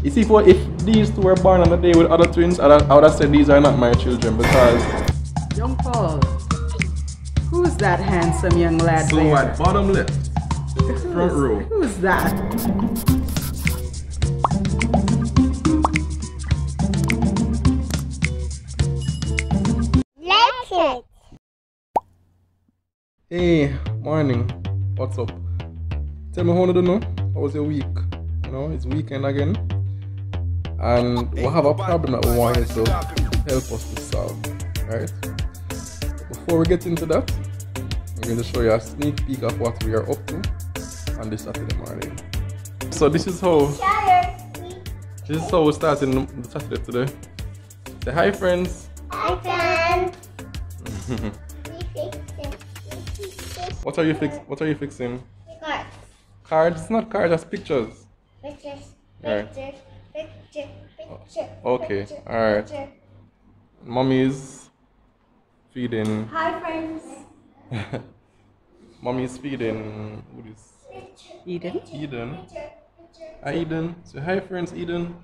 You see, if these two were born on a day with other twins, I would have said these are not my children because. Young Paul, who's that handsome young lad So there? at bottom left, front row. Who's that? Like it. Hey, morning. What's up? Tell me how you do know? How was your week? You know, it's weekend again. And we have a problem that we want you to help us to solve. Right? Before we get into that, I'm going to show you a sneak peek of what we are up to on this Saturday morning. So this is how we're starting the Saturday today. Say hi, friends. Hi, friends. What are you fixing? Cards. Cards? It's not cards, that's pictures. Pictures. Alright. Picture. Okay, alright. Mommy's feeding. Hi, friends. Mommy's feeding. Who is? Eden? Eden. Hi, Eden. Say hi, friends, Eden.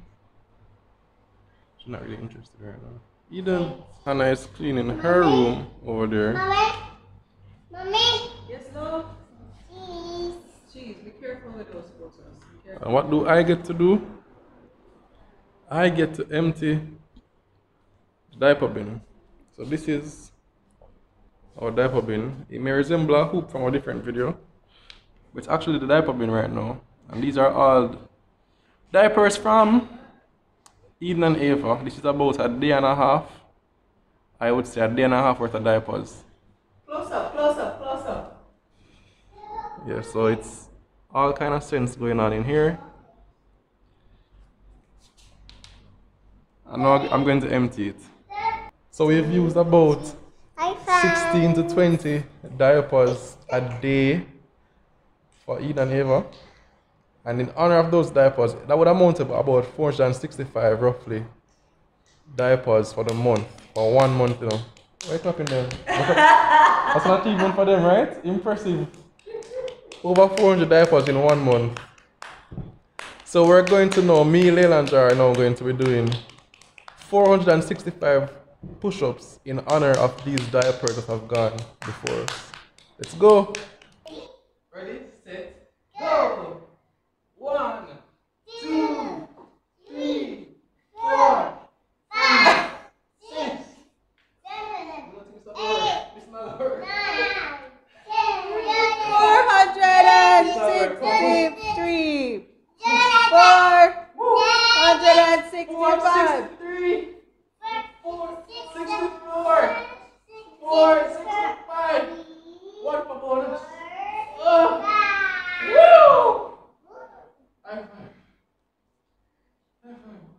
She's not really interested right now. Eden. Hannah is cleaning her room over there. Mommy. Yes, love? Cheese. Jeez, be careful with those photos. And what do I get to do? I get to empty the diaper bin. So this is our diaper bin. It may resemble a hoop from a different video, but it's actually the diaper bin right now. And these are all diapers from Eden and Ava. This is about a day and a half. I would say a day and a half worth of diapers. Close up, close up, close up. Yeah, so it's all kind of sense going on in here. And now I'm going to empty it. So we've used about 16 to 20 diapers a day for Eden and Ava. And in honor of those diapers, that would amount to about 465 roughly diapers for the month, for 1 month, you know. Wake up in there. That's an achievement for them, right? Impressive. Over 400 diapers in 1 month. So we're going to know, me, Leila and Jar are now going to be doing 465 push-ups in honor of these diapers that have gone before us. Let's go. Ready, set, go. 1, 2, 3, 4, 5, 6, 463. 465. 465. One for bonus. Woo! High five. High five.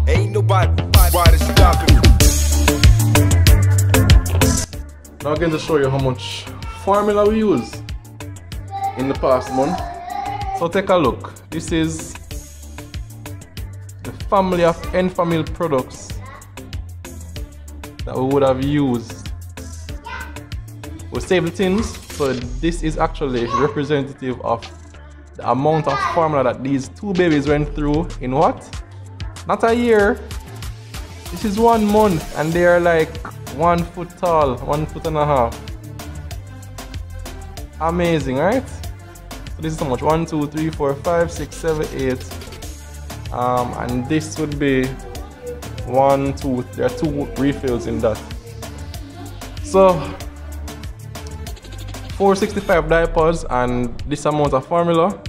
Ain't nobody stopping me. Now I'm going to show you how much formula we use in the past month. So take a look. This is the family of Enfamil products that we would have used. We save the tins, so this is actually representative of the amount of formula that these two babies went through in what? Not a year. This is 1 month and they are like 1 foot tall, 1.5 feet. Amazing, right? So this is how much? 1, 2, 3, 4, 5, 6, 7, 8. And this would be 1, 2. There are 2 refills in that. So 465 diapers and this amount of formula.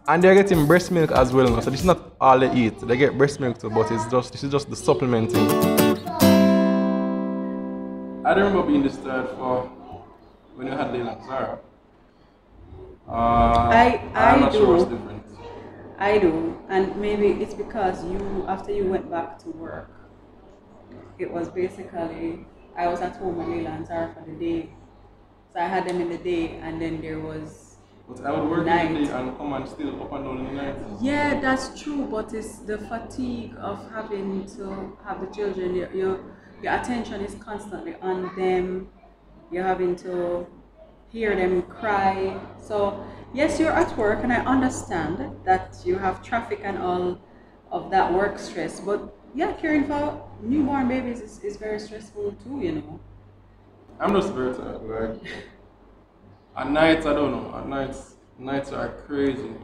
And they're getting breast milk as well now. So this is not all they eat. They get breast milk too, but this is just the supplementing. I remember being disturbed for when you had Leila and Zara. I'm not sure what's different. I do, and maybe it's because after you went back to work, it was basically, I was at home with Leila and Zara for the day. So I had them in the day, and then there was But I would work night. in the day and come and still up and down in the night. Yeah, that's true, but it's the fatigue of having to have the children. Your attention is constantly on them. You're having to hear them cry. So, yes, you're at work, and I understand that you have traffic and all of that work stress. But yeah, caring for newborn babies is very stressful too, you know. I'm just very tired. Like, at nights, I don't know. At nights are crazy.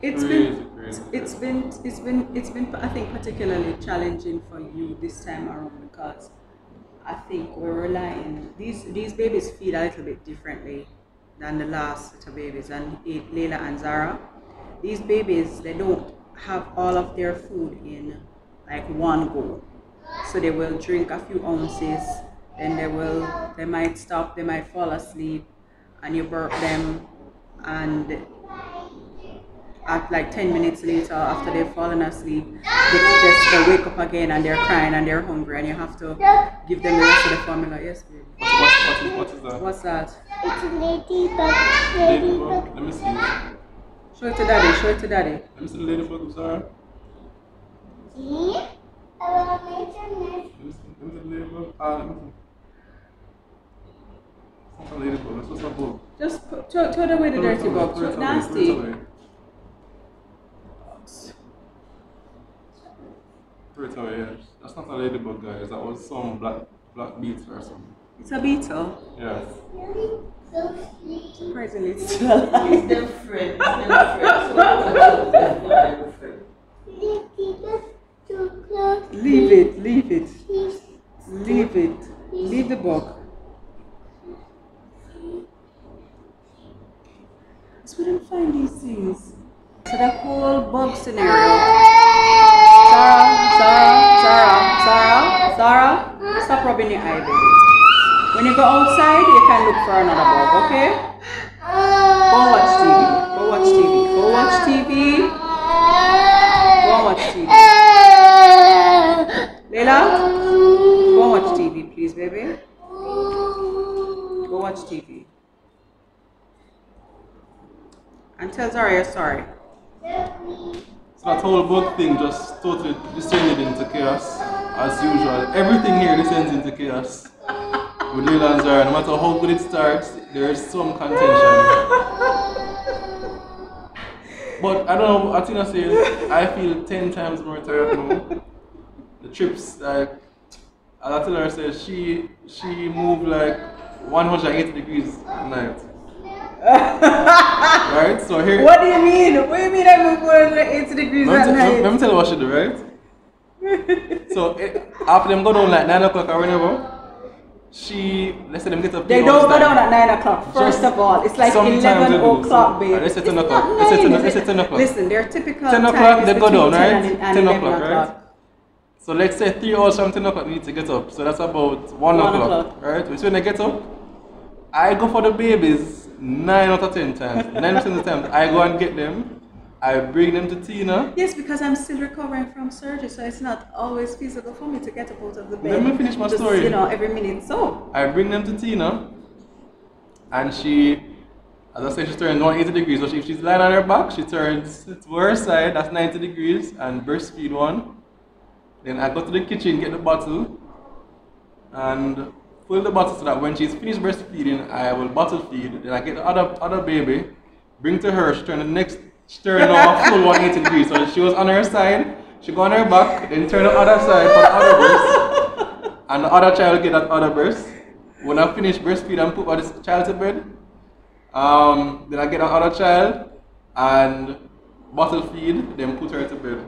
It's Crazy. it's been I think particularly challenging for you this time around because I think we're relying these babies feed a little bit differently than the last set of babies and Layla and Zara. These babies they don't have all of their food in like one go. So they will drink a few ounces, then they might stop, they might fall asleep and you burp them and at like 10 minutes later after they've fallen asleep they wake up again and they're crying and they're hungry and you have to give them the rest of the formula. Yes, baby. What is that? What's that? It's a ladybug. Ladybug. Let me see. Show it to daddy, show it to daddy. Let me see the ladybug, Zara. See? I will make a nest. Let me see the ladybug. Let me see. It's not a ladybug, it's just a bug. Just throw away the dirty bug. Throw it away, Nasty. throw it away. Throw it away, yeah. That's not a ladybug, guys. That was some black beetle or something. It's a beetle. Yeah. Really? So sweet. Surprisingly, it's still alive. It's their friend. It's Ladybug too close. Leave it, leave it, Please. leave it. Leave the bug. So we don't find these things. So the whole bug scenario. Zara, stop rubbing your eye, baby. When you go outside, you can look for another bug, okay? Go watch TV. Go watch TV. Go watch TV. Go watch TV. Layla, go watch TV, please, baby. Go watch TV. And tell Zara you're sorry. So that whole bug thing just totally descended into chaos, as usual. Everything here descends into chaos. With Layla and Zara, no matter how good it starts, there is some contention. But I don't know, Atina says, I feel 10 times more tired now. The trips, like, as Atina says, she moved like 180 degrees at night. Right? So here. What do you mean? What do you mean I move 180 degrees at night? Let me tell you what she do, right? So after them go down like 9 o'clock or whenever, let's say them get up. They don't go down at 9 o'clock. First of all, it's like 11 o'clock, babe. Let's say 10 It's o'clock. not Let's say 10 nine, let's say 10 o'clock. Listen, their typical 10 time o'clock is they go between down, right? 10 and 10 11 o'clock, right? So let's say 3 hours from 10 o'clock we need to get up. So that's about 1 o'clock, right? Which when they get up, I go for the babies 9 out of 10 times. 9% of the time I go and get them. I bring them to Tina. Yes, because I'm still recovering from surgery, so it's not always feasible for me to get up out of the bed. Let me finish my just, story. You know, every minute. So I bring them to Tina, and she, as I said, she's turning 180 degrees. So if she's lying on her back, she turns to her side, that's 90 degrees, and breastfeed one. Then I go to the kitchen, get the bottle, and fill the bottle so that when she's finished breastfeeding, I will bottle feed. Then I get the other baby, bring to her, she turn off full 180 degrees. So she was on her side, she go on her back, then turn the other side for the other breast, and the other child get that other breast. When I finish breastfeed and put this child to bed, then I get the other child and bottle feed, then put her to bed.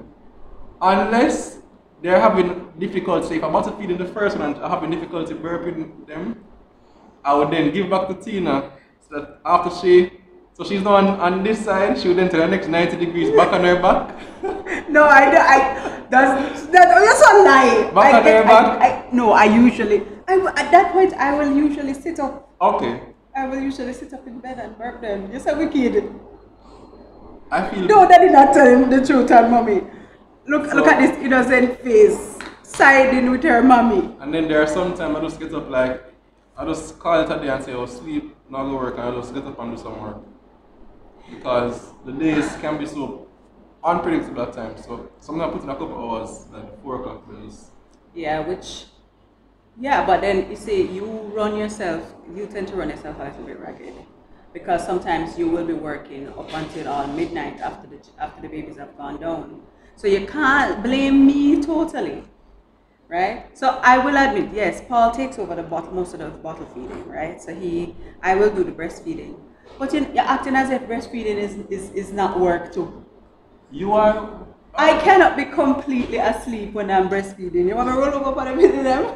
Unless they're having difficulty, say if I bottle feed in the first one and I'm having difficulty burping them, I would then give back to Tina so that after so she's now on this side, she would then turn the next 90 degrees back on her back. no, that's a lie. Back on her back? No, at that point I will usually sit up. Okay. I will usually sit up in bed and burp them. You're so wicked. I feel. No, daddy not telling the truth, and mommy. Look at this innocent face, siding with her mommy. And then there are sometimes I just get up like, I just call it a day and say, oh, sleep, not go work, and I just get up and do some work. because the days can be so unpredictable at times. So sometimes I put in a couple hours, like 4 o'clock bills. Yeah, yeah, but then you see, you tend to run yourself a little bit ragged because sometimes you will be working up until midnight after the babies have gone down. So you can't blame me totally, right? So I will admit, yes, Paul takes over most of the bottle feeding, right? So I will do the breastfeeding, but you're acting as if breastfeeding is not work too. You are. I cannot be completely asleep when I'm breastfeeding. You want me to roll over and visit them?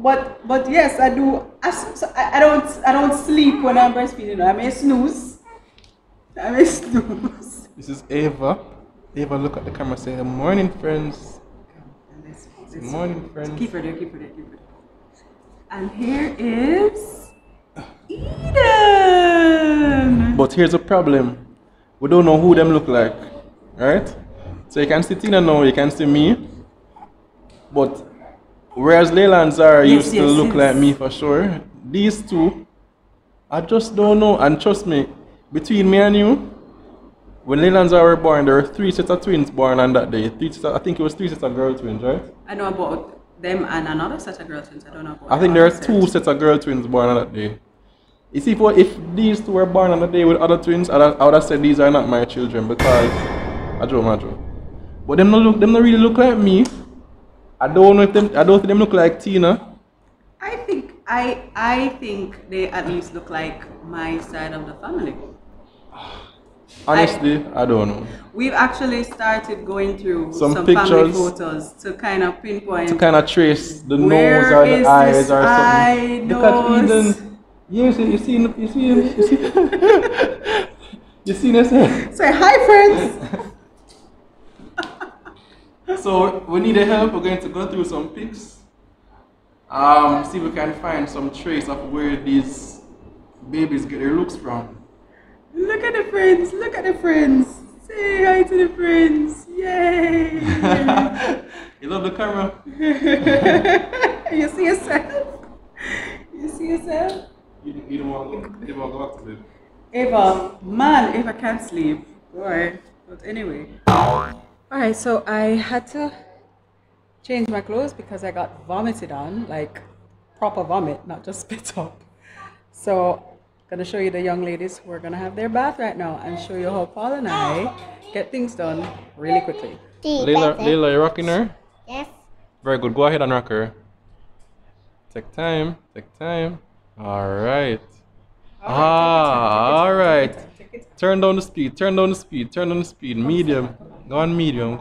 But yes, I do. I don't sleep when I'm breastfeeding. I may snooze. This is Ava. Ava, look at the camera. Say, "Good morning, friends." Good morning, friends. Keep her there. And here is Eden. But here's a problem. We don't know who them look like, right? So you can see Tina now, you can see me. But whereas Layla and Zara used to look like me for sure, these two, I just don't know. And trust me, between me and you, when Layla and Zara were born, there were 3 sets of twins born on that day. I think it was 3 sets of girl twins, right? I know about them and another set of girl twins. I don't know about. I think there are 2 sets of girl twins born on that day. You see, if these 2 were born on the day with other twins, I would have said these are not my children because I joke. But them not really look like me. I don't think them look like Tina. I think they at least look like my side of the family. Honestly, I don't know. We've actually started going through some family pictures photos to kind of pinpoint. To kind of trace the nose or the eyes or something. Look at Eden. You see. You see this? Say hi, friends. So we need help. We're going to go through some pics. See if we can find some trace of where these babies get their looks from. Look at the friends. Say hi to the friends. Yay. You love the camera? You see yourself? You don't want to go back to bed. Eva can't sleep. Boy. But anyway. Alright, so I had to change my clothes because I got vomited on, like proper vomit, not just spit up. So I'm gonna show you the young ladies who are gonna have their bath right now and show you how Paul and I get things done really quickly. Layla, you rocking her? Yes. Very good. Go ahead and rock her. Take time. Alright. Alright. Turn down the speed. Medium. Go on medium.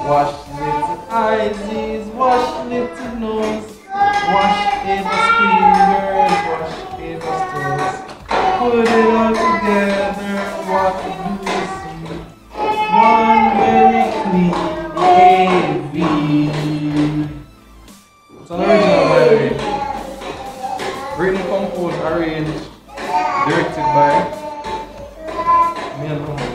Wash little eyes, wash little nose, wash Ava's fingers, wash Ava's toes. Put it all together, what do you see? One very clean AV. It's an original, by the way. Written, composed, arranged, directed by me and Thomas.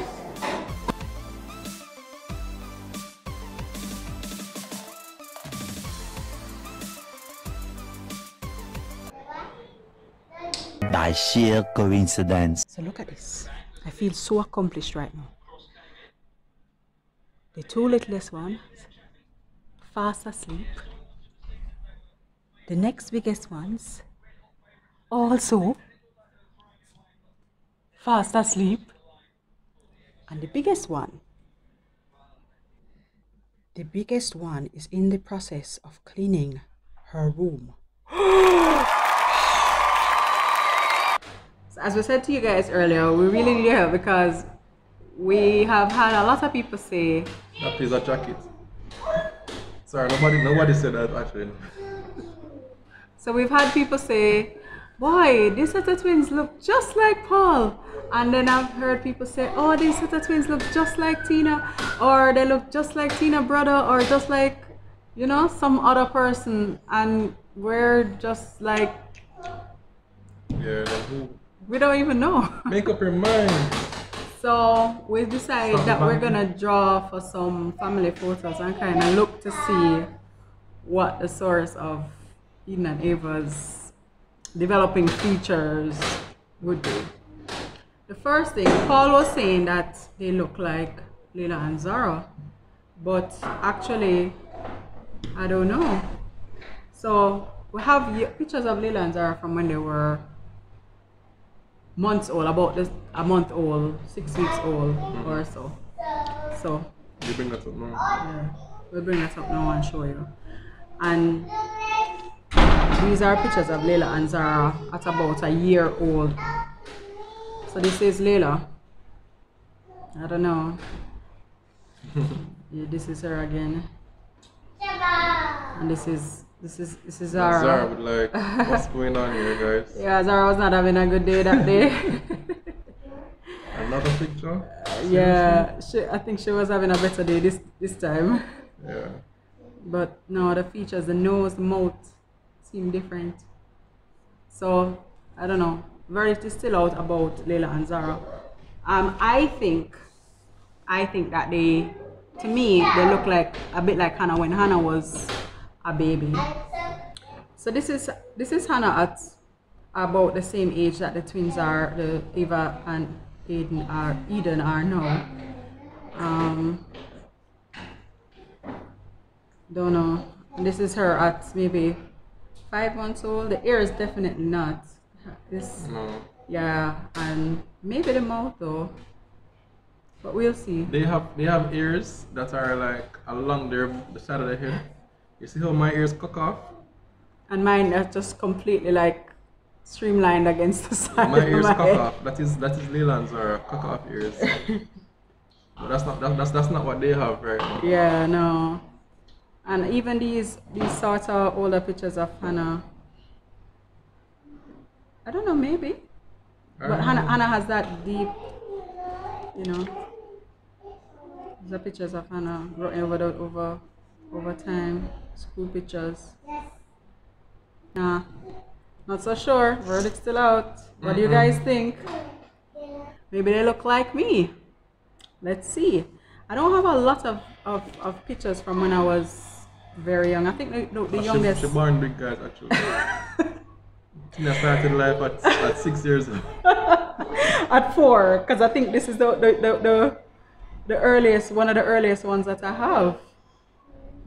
By sheer coincidence. So look at this. I feel so accomplished right now. The 2 littlest ones fast asleep. The next biggest ones also fast asleep. And the biggest one is in the process of cleaning her room. as we said to you guys earlier, we really need your help because we have had a lot of people say that is a jacket. Sorry, nobody said that actually. So we've had people say, boy, these set of twins look just like Paul. And then I've heard people say, oh, these set of twins look just like Tina, or they look just like Tina brother, or just like, you know, some other person. And we're just like, Yeah, like who? we don't even know. Make up your mind. So we decided that we're gonna draw for some family photos and kind of look to see what the source of Eden and Ava's developing features would be. The first thing, Paul was saying that they look like Layla and Zara, but actually, I don't know. So we have pictures of Layla and Zara from when they were months old, about a month old, 6 weeks old or so. So You bring that up now. yeah, we'll bring that up now and show you. And these are pictures of Layla and Zara at about a year old. So this is Layla. I don't know. Yeah, this is her again. And this is Zara. Zara would like, what's going on here, guys? Yeah, Zara was not having a good day that day. Another picture? Yeah, I think she was having a better day this time. Yeah. But no, the features, the nose, the mouth seem different. So I don't know. Verdict is still out about Layla and Zara. I think that they, to me, they look like a bit like Hannah when Hannah was a baby. So this is Hannah at about the same age that the twins are, the Ava and Eden are now. Don't know. And this is her at maybe 5 months old. The ear is definitely not. This, No. yeah, and maybe the mouth though. But we'll see. They have ears that are like along the side of the head. You see how my ears cock off? And mine are just completely like streamlined against the side My of ears my cock head. off. That is Leland's or cock off ears. But that's not what they have right now. Yeah, no. And even these sort of older pictures of Hannah, I don't know, maybe. But Hannah has that deep, you know. These are pictures of Hannah growing over time. School pictures. Nah, not so sure. Verdict's still out. What do you guys think? Maybe they look like me. Let's see. I don't have a lot of pictures from when I was very young. I think the youngest. She born big guys actually. Tina started life at 6 years old. At 4, because I think this is the earliest, one of the earliest ones that I have.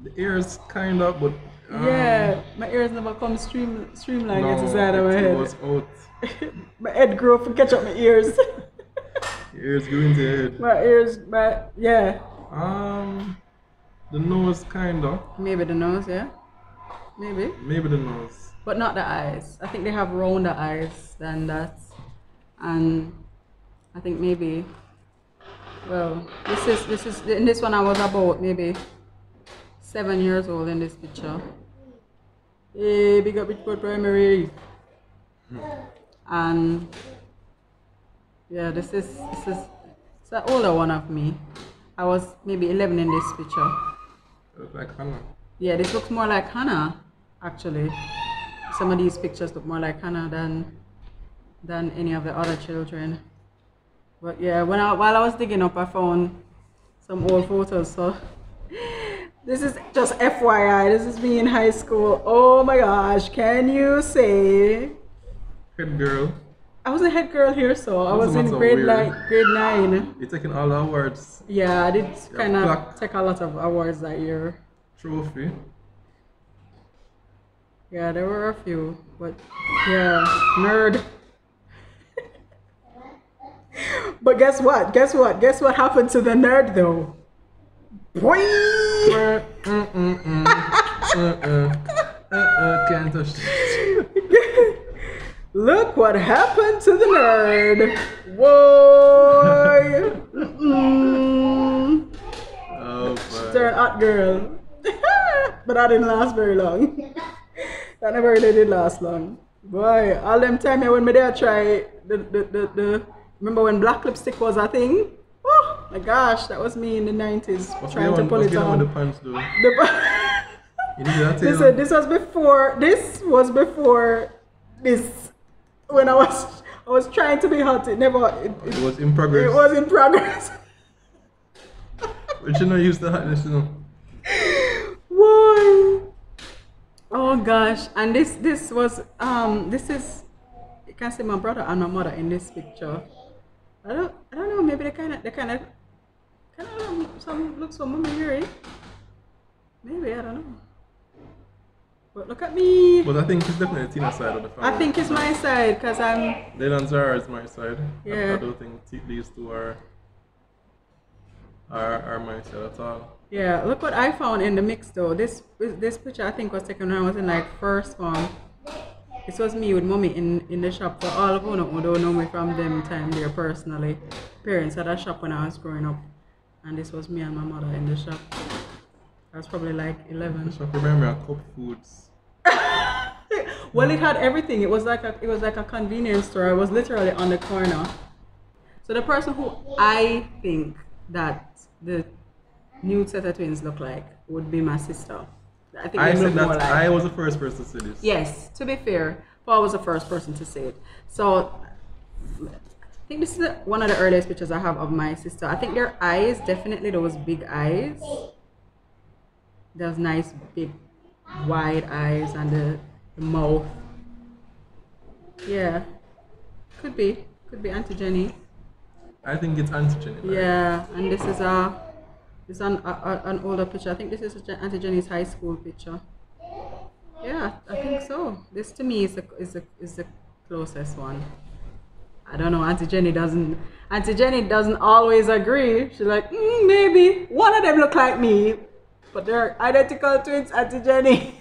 The ears kind of, but Yeah, my ears never come streamlined no, into the side of my it head. was out. My head grew up and catch up my ears. Your ears grew into your head. My ears, yeah. The nose kind of. Maybe the nose, yeah. Maybe. Maybe the nose. But not the eyes. I think they have rounder eyes than that. And I think maybe, well, this is in this one I was about maybe 7 years old in this picture. Hey, big up Bridgeport Primary. And yeah, this is it's an older one of me. I was maybe 11 in this picture. Look like Hannah. Yeah, this looks more like Hannah, actually. Some of these pictures look more like Hannah than any of the other children. But yeah, while I was digging up, I found some old photos. So this is just FYI. This is me in high school. Oh my gosh, can you say? Head girl. I was a head girl here, so I was in so grade weird. 9. You're taking all the awards. Yeah, I did kind of plaque. take a lot of awards that year. Trophy. Yeah, there were a few, but yeah, nerd. But guess what? Guess what happened to the nerd though? Boy! Can't touch this. Look what happened to the nerd. Whoa. Oh, Turn hot girl. But that didn't last very long. That never really did last long. Boy, all them time when me there try the remember when black lipstick was a thing? Oh my gosh, that was me in the 90s trying to pull it on. With the pants though? You need that Listen, this was before this. When I was trying to be hot, it was in progress. It was in progress. But you know, use the hotness, you know. Why? Oh gosh, and this was this is, you can see my brother and my mother in this picture. I don't know, maybe they kind of some looks familiar. Maybe, I don't know. But look at me. But I think it's definitely Tina's side of the family. I think it's my side because I'm. Leland Zara is my side. Yeah. I don't think these two are my side at all. Yeah, look what I found in the mix though. This picture I think was taken when I was in like first form. This was me with mommy in the shop. For all of you who don't know me from them time there personally. Parents had a shop when I was growing up. And this was me and my mother in the shop. I was probably like 11. The shop remember a Cup Foods. Well, it had everything. It was like a convenience store. It was literally on the corner. So the person who I think that the new set of twins look like would be my sister. I think I they said look more that like. I was the first person to say this. Yes, to be fair, Paul was the first person to say it. So I think this is one of the earliest pictures I have of my sister. I think their eyes, definitely those big eyes. Those nice big wide eyes and the mouth. Yeah, could be Auntie Jenny. I think it's Auntie Jenny. Right? Yeah, and this is an older picture. I think this is Auntie Jenny's high school picture. Yeah, I think so. This to me is the closest one. I don't know. Auntie Jenny doesn't always agree. She's like, maybe one of them look like me, but they're identical twins, Auntie Jenny.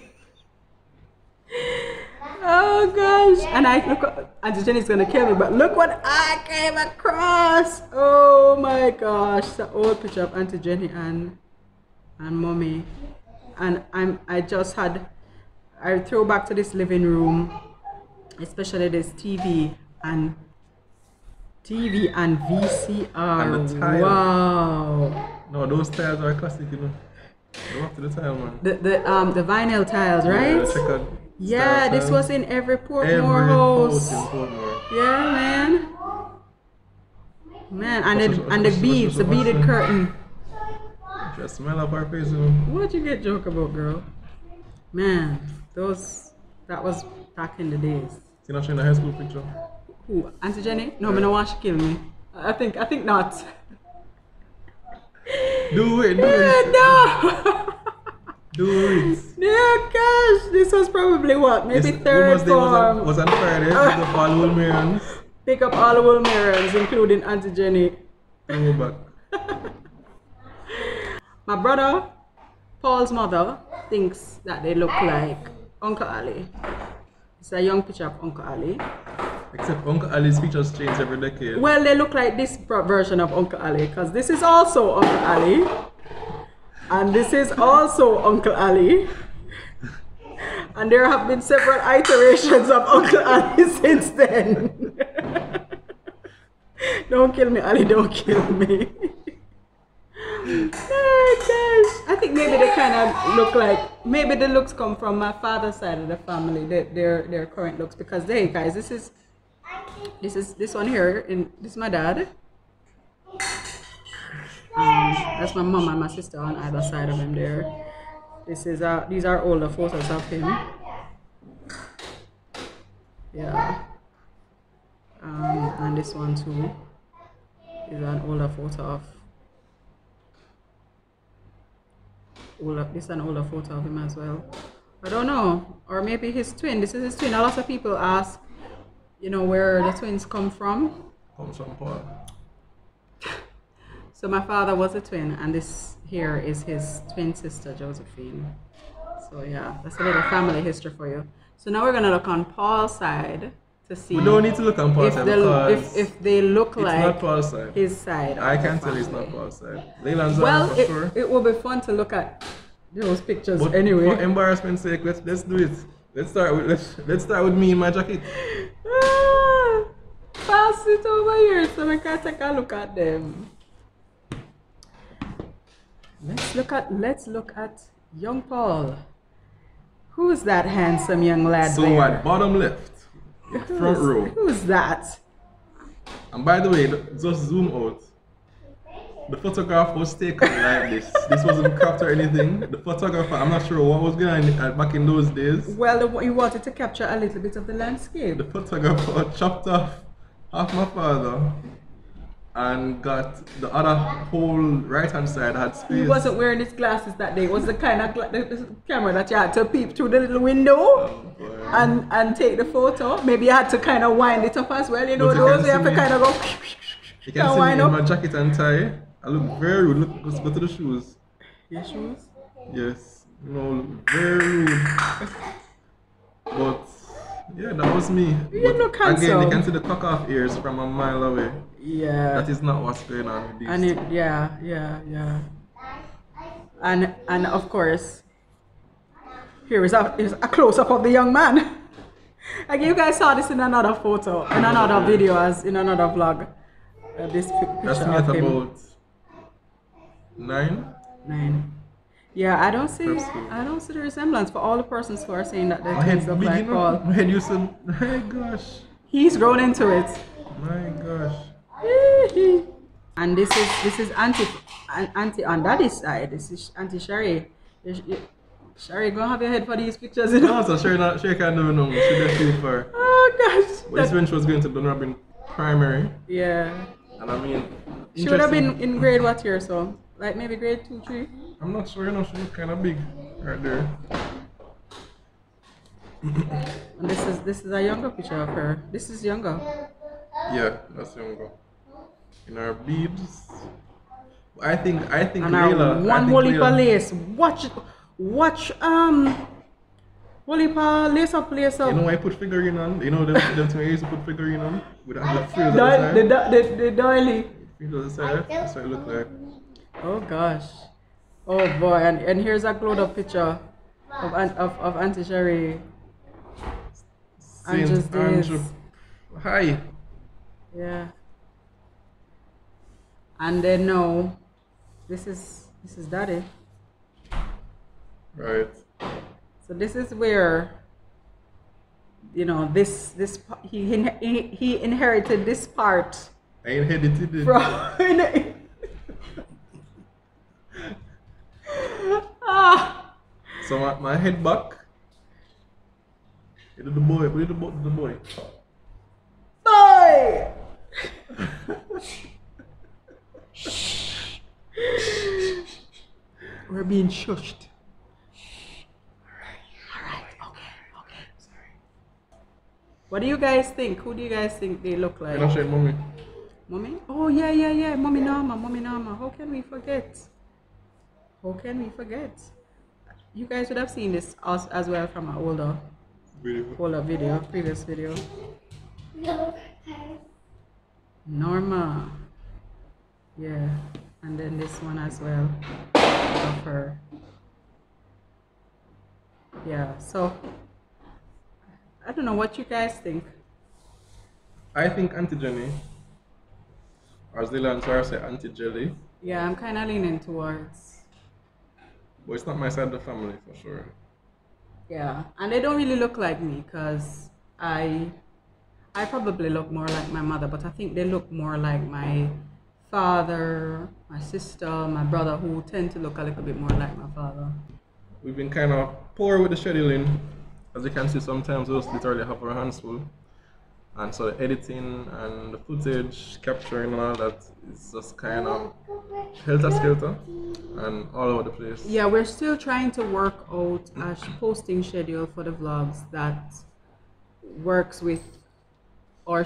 Oh gosh! And I look, Auntie Jenny's gonna kill me. But look what I came across! Oh my gosh! It's an old picture of Auntie Jenny and mommy, and I throw back to this living room, especially this TV and VCR. And the tile. Wow! No, those tiles are classic, you know. Go up to the tile, man. The vinyl tiles, right? Yeah, the checkered yeah, style this tile. was in every Portmore house. In Portmore. Yeah, man, and the beads, the beaded curtain. Just smell up our face, you know. What'd you get joke about, girl? Man, that was back in the days. See, not showing the high school picture. Who, Auntie Jenny? No, I don't want to kill me. I think not. Do it. No. Do it. Yeah, gosh, this was probably what? Maybe This third Women's Day form. was on Friday. Pick up all the Wilmerians. Pick up all the Wilmerians, including Auntie Jenny. And go back. My brother, Paul's mother, thinks that they look like Uncle Ali. It's a young picture of Uncle Ali. Except Uncle Ali's features change every decade. Well, they look like this version of Uncle Ali, because this is also Uncle Ali. And this is also Uncle Ali. And there have been several iterations of Uncle Ali since then. Don't kill me, Ali, don't kill me. Oh, gosh. I think maybe they kind of look like, maybe the looks come from my father's side of the family, their current looks, because hey guys, this one here, this is my dad. That's my mom and my sister on either side of him there. These are older photos of him. Yeah. And this one too is an older photo of. This is an older photo of him as well. I don't know, or maybe his twin. This is his twin. A lot of people ask, where the twins come from. Comes from Paul. So my father was a twin, and this here is his twin sister, Josephine. So yeah, that's a little family history for you. So now we're gonna look on Paul's side to see. We don't need to look on Paul's if side they because if they look it's like not Paul's side. his side. I of the can tell it's family. not Paul's side. Leyland's Well, for sure. it will be fun to look at those pictures But anyway. for embarrassment's sake, let's do it. Let's start with me in my jacket. Ah, pass it over here so we can take a look at them. Let's look at young Paul. Who's that handsome young lad So there? what? Bottom left, front row. Who's that? And by the way, just zoom out. The photograph was taken like this. This wasn't cropped or anything. The photographer, I'm not sure what was going on back in those days. Well, he wanted to capture a little bit of the landscape. The photographer chopped off half my father and got the other whole right hand side had space. He wasn't wearing his glasses that day. It was the kind of the camera that you had to peep through the little window Boy. and take the photo. Maybe you had to kind of wind it up as well. You know, But you those can you have see to me. kind of go. You can see me wind in up. my jacket and tie. I look very rude. Look, let's go to the shoes. Your shoes? Yes, look very rude. But yeah, that was me. You But look again, handsome. you can see the cock off ears from a mile away. Yeah. That is not what's going on with these. And yeah. And of course, here is a close up of the young man. Like you guys saw this in another photo, in another video, as in another vlog. This picture That's me of at him. about 9. 9. Yeah, I don't see Prep school. the resemblance for all the persons who are saying that their My head things look big like enough. Paul. My head used to. My gosh. He's grown into it. My gosh. And this is Auntie on daddy's side. This is Auntie Sherry. Sherry, go have your head for these pictures. You know? No, so she can't do no. She did too far. Oh gosh. But it's when she was going to Dunrobin primary. Yeah. And I mean, She would have been interesting. in grade what year so? Like maybe grade 2, 3? I'm not sure, she looked kind of big right there. And this is a younger picture of her. This is younger. Yeah, that's younger. In her beads. I think And Layla. our one holy lace. Watch holy lace up. You know why I put figurine on? You know them thing I used to put figurine on? With the frills at the side? The doily. Frills at the side. That's what it looked like. Oh gosh. Oh boy, and here's a glowed up picture of Auntie Sherry. Saint Andrew's days. Andrew. Hi. Yeah. And then now, this is daddy. Right. So this is where, you know, he inherited this part I inherited it. from. Ah. So my head back. It did the boy. Put it the boy. Boy! We're being shushed. Alright, okay. Sorry. What do you guys think? Who do you guys think they look like? I'm not showing mommy. Mommy? Oh, yeah. Mommy Nama. How can we forget? You guys would have seen this as well from an older previous video. No. Norma. Yeah. And then this one as well of her. Yeah, so I don't know what you guys think. I think Auntie Jenny, or as Dylan Sarah say, Auntie Jelly. Yeah, I'm kind of leaning towards. But it's not my side of the family for sure. Yeah, and they don't really look like me because I probably look more like my mother, but I think they look more like my father, my sister, my brother, who tend to look a little bit more like my father. We've been kind of poor with the scheduling. As you can see, sometimes we just literally have our hands full. And so the editing and the footage, capturing and all that is just kind of helter-skelter and all over the place. Yeah, we're still trying to work out a posting schedule for the vlogs that works with our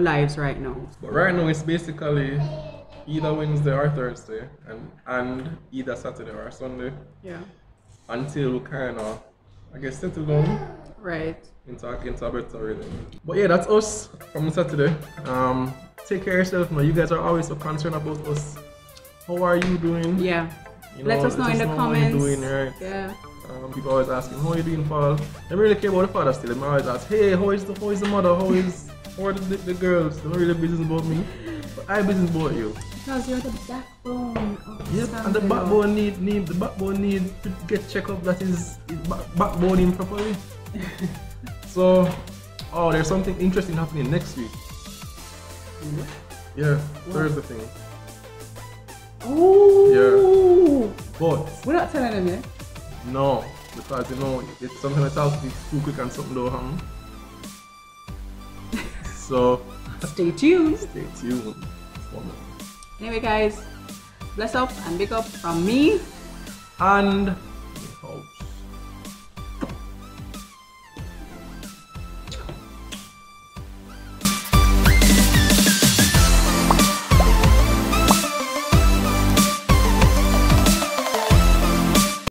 lives right now. But right now it's basically either Wednesday or Thursday and either Saturday or Sunday Yeah. until we kind of, I guess, settle down. Right. into a better rhythm. But yeah, that's us from Saturday. Take care of yourself, man. You guys are always so concerned about us. How are you doing? Yeah. You Let us know in the comments. How you doing, right? Yeah. People always asking, how are you doing, Paul? They don't really care about the father still. They always ask, hey, how is the mother? How are the girls? They're not really business about me. But I business about you. Because you're the backbone of Yep, and the backbone need to get checked up that is backboning properly. So, there's something interesting happening next week. Yeah, Thursday thing. Oh. Yeah. But We're not telling them yet. no, because it's something that's out too quick and something don't happen. So Stay tuned. stay tuned. Anyway, guys, bless up and big up from me. And